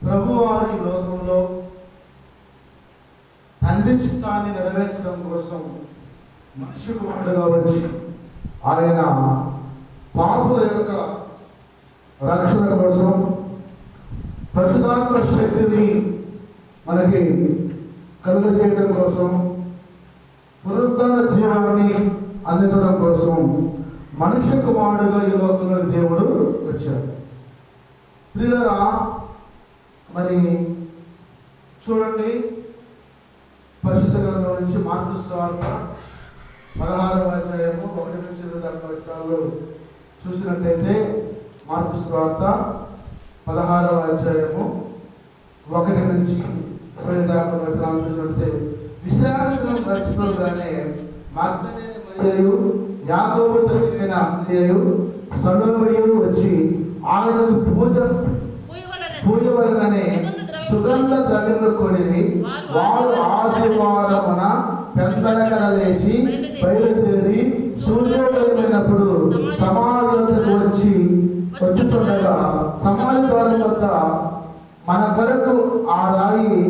ప్రభువారి లోకంలో తండ్రి చిత్తాన్ని నెరవేర్చడం కోసం మనిషి కుమారుడుగా వచ్చి ఆయన పాపుల యొక్క రక్షణ కోసం పరిశుద్ధాత్మ శక్తిని మనకి కలుగజేయడం కోసం, పునరుద్ధరణ జీవాన్ని అందించడం కోసం మనుష్య కుమారుడుగా ఈ లోకంలో దేవుడు వచ్చాడు. ప్రియులారా, మరి చూడండి, పరిశుద్ధ గ్రంథం నుంచి మార్కు సువార్త 16వ అధ్యాయము 1 నుంచి 2 వచనాలు చూసినట్లయితే, మార్కు సువార్త 16వ అధ్యాయము 1 నుంచి 2 వచనాలు చూసినట్లయితే, విశ్రాంతి దినం గడిచిపోగానే మగ్దలేని మరియయు యాకోబు తల్లి మరియయు సలోమియు వచ్చి ఆయనకు పూజవలననే సుగంధ ద్రవ్యములు కొనిది. వారు ఆదివారమున పెందలకడ లేచి బయలుదేరి సూర్యోదయమైనప్పుడు సమాధి వద్దకు వచ్చి చూడగా సమాధి ద్వారం వద్ద మన కొరకు ఆ రాయి